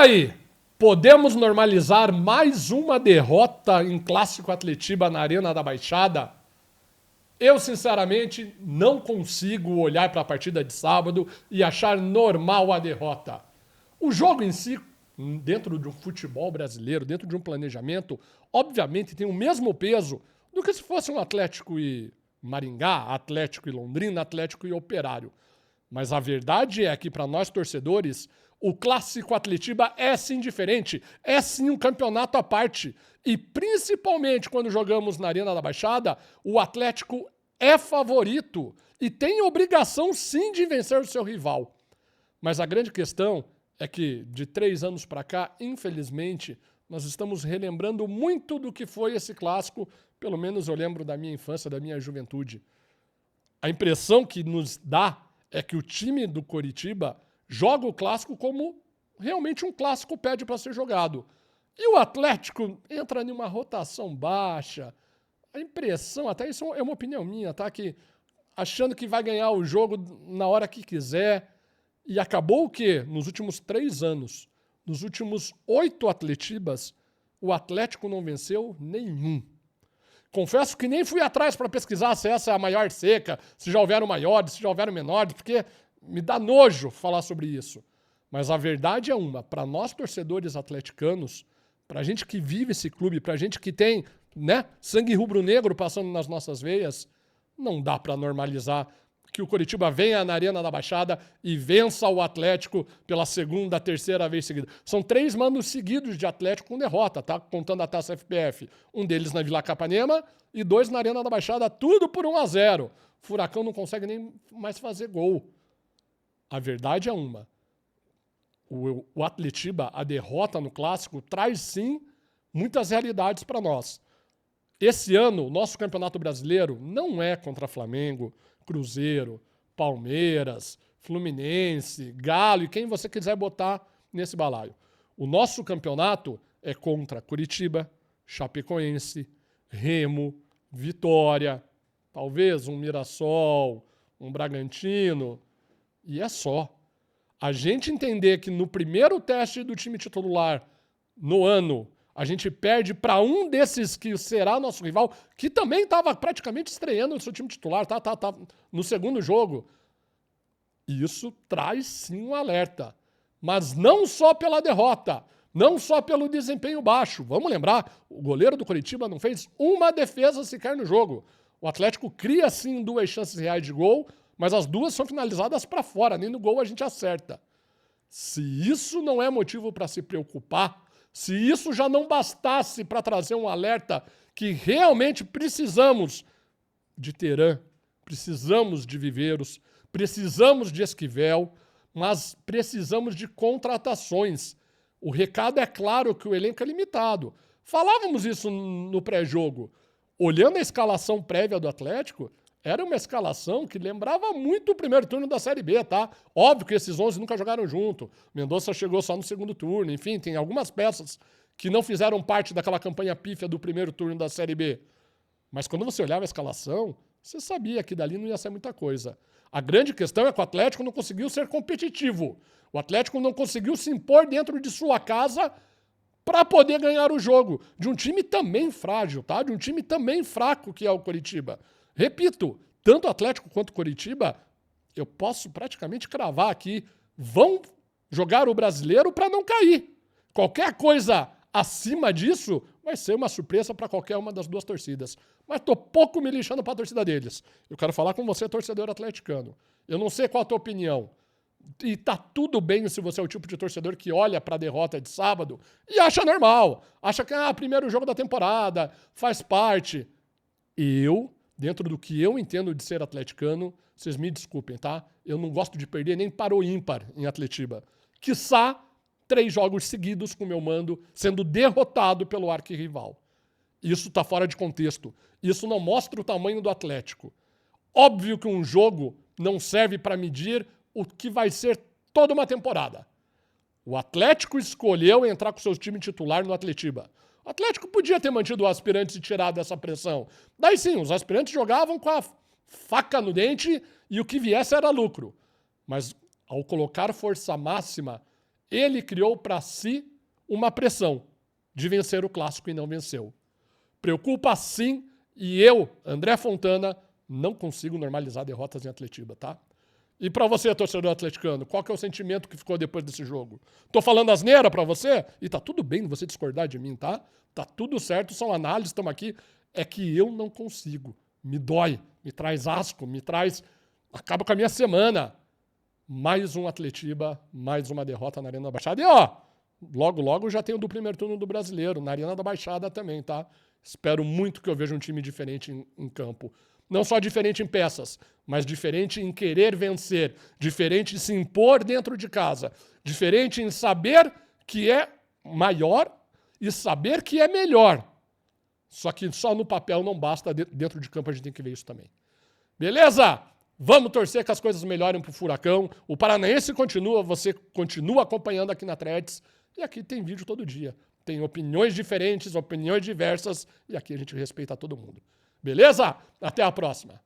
aí? Podemos normalizar mais uma derrota em Clássico Atletiba na Arena da Baixada? Eu, sinceramente, não consigo olhar para a partida de sábado e achar normal a derrota. O jogo em si, dentro de um futebol brasileiro, dentro de um planejamento, obviamente tem o mesmo peso do que se fosse um Atlético e Maringá, Atlético e Londrina, Atlético e Operário. Mas a verdade é que, para nós torcedores, o Clássico Atletiba é sim diferente, é sim um campeonato à parte. E principalmente quando jogamos na Arena da Baixada, o Atlético é favorito e tem obrigação sim de vencer o seu rival. Mas a grande questão é que de 3 anos para cá, infelizmente, nós estamos relembrando muito do que foi esse clássico, pelo menos eu lembro da minha infância, da minha juventude. A impressão que nos dá é que o time do Coritiba joga o clássico como realmente um clássico pede para ser jogado. E o Atlético entra em uma rotação baixa. A impressão, até isso é uma opinião minha, tá? Que achando que vai ganhar o jogo na hora que quiser. E acabou o quê? Nos últimos 3 anos, nos últimos 8 Atletibas, o Atlético não venceu nenhum. Confesso que nem fui atrás para pesquisar se essa é a maior seca, se já houveram maiores, se já houveram menores, porque me dá nojo falar sobre isso. Mas a verdade é uma, para nós torcedores atleticanos, para a gente que vive esse clube, para a gente que tem, né, sangue rubro-negro passando nas nossas veias, não dá para normalizar que o Coritiba venha na Arena da Baixada e vença o Atlético pela 2ª, 3ª vez seguida. São 3 anos seguidos de Atlético com derrota, tá? Contando a Taça FPF. Um deles na Vila Capanema e 2 na Arena da Baixada, tudo por 1-0. Furacão não consegue nem mais fazer gol. A verdade é uma. O Atletiba, a derrota no Clássico, traz sim muitas realidades para nós. Esse ano, o nosso Campeonato Brasileiro não é contra Flamengo, Cruzeiro, Palmeiras, Fluminense, Galo e quem você quiser botar nesse balaio. O nosso campeonato é contra Curitiba, Chapecoense, Remo, Vitória, talvez um Mirassol, um Bragantino, e é só. A gente entender que no primeiro teste do time titular no ano, a gente perde para um desses que será nosso rival, que também estava praticamente estreando no seu time titular, tá no segundo jogo. Isso traz sim um alerta. Mas não só pela derrota, não só pelo desempenho baixo. Vamos lembrar, o goleiro do Coritiba não fez uma defesa sequer no jogo. O Atlético cria sim 2 chances reais de gol, mas as 2 são finalizadas para fora, nem no gol a gente acerta. Se isso não é motivo para se preocupar, se isso já não bastasse para trazer um alerta que realmente precisamos de Teran, precisamos de Viveiros, precisamos de Esquivel, mas precisamos de contratações. O recado é claro que o elenco é limitado. Falávamos isso no pré-jogo. Olhando a escalação prévia do Atlético, era uma escalação que lembrava muito o primeiro turno da Série B, tá? Óbvio que esses 11 nunca jogaram junto. Mendonça chegou só no segundo turno. Enfim, tem algumas peças que não fizeram parte daquela campanha pífia do primeiro turno da Série B. Mas quando você olhava a escalação, você sabia que dali não ia ser muita coisa. A grande questão é que o Atlético não conseguiu ser competitivo. O Atlético não conseguiu se impor dentro de sua casa para poder ganhar o jogo. De um time também frágil, tá? De um time também fraco que é o Coritiba. Repito, tanto o Atlético quanto o Coritiba, eu posso praticamente cravar aqui, vão jogar o Brasileiro para não cair. Qualquer coisa acima disso vai ser uma surpresa para qualquer uma das 2 torcidas. Mas tô pouco me lixando para a torcida deles. Eu quero falar com você, torcedor atleticano. Eu não sei qual a tua opinião. E tá tudo bem se você é o tipo de torcedor que olha para a derrota de sábado e acha normal. Acha que primeiro jogo da temporada, faz parte. Dentro do que eu entendo de ser atleticano, vocês me desculpem, tá? Eu não gosto de perder nem para o ímpar em Atletiba. Quiçá 3 jogos seguidos com o meu mando sendo derrotado pelo arquirrival. Isso tá fora de contexto. Isso não mostra o tamanho do Atlético. Óbvio que um jogo não serve para medir o que vai ser toda uma temporada. O Atlético escolheu entrar com seu time titular no Atletiba. O Atlético podia ter mantido os aspirantes e tirado essa pressão. Daí sim, os aspirantes jogavam com a faca no dente e o que viesse era lucro. Mas ao colocar força máxima, Ele criou para si uma pressão de vencer o clássico e não venceu. Preocupa sim, e eu, André Fontana, não consigo normalizar derrotas em Atletiba, tá? E pra você, torcedor atleticano, qual que é o sentimento que ficou depois desse jogo? Tô falando asneira pra você? E tá tudo bem você discordar de mim, tá? Tá tudo certo, são análises, estamos aqui. É que eu não consigo. Me dói, me traz asco, me traz... Acaba com a minha semana. Mais um Atletiba, mais uma derrota na Arena da Baixada. E ó, logo já tem o do primeiro turno do Brasileiro, na Arena da Baixada também, tá? Espero muito que eu veja um time diferente em campo. Não só diferente em peças, mas diferente em querer vencer, diferente em se impor dentro de casa, diferente em saber que é maior e saber que é melhor. Só que só no papel não basta, dentro de campo a gente tem que ver isso também. Beleza? Vamos torcer que as coisas melhorem pro Furacão. O Paranaense continua, você continua acompanhando aqui na Threads. E aqui tem vídeo todo dia. Tem opiniões diferentes, opiniões diversas. E aqui a gente respeita todo mundo. Beleza? Até a próxima.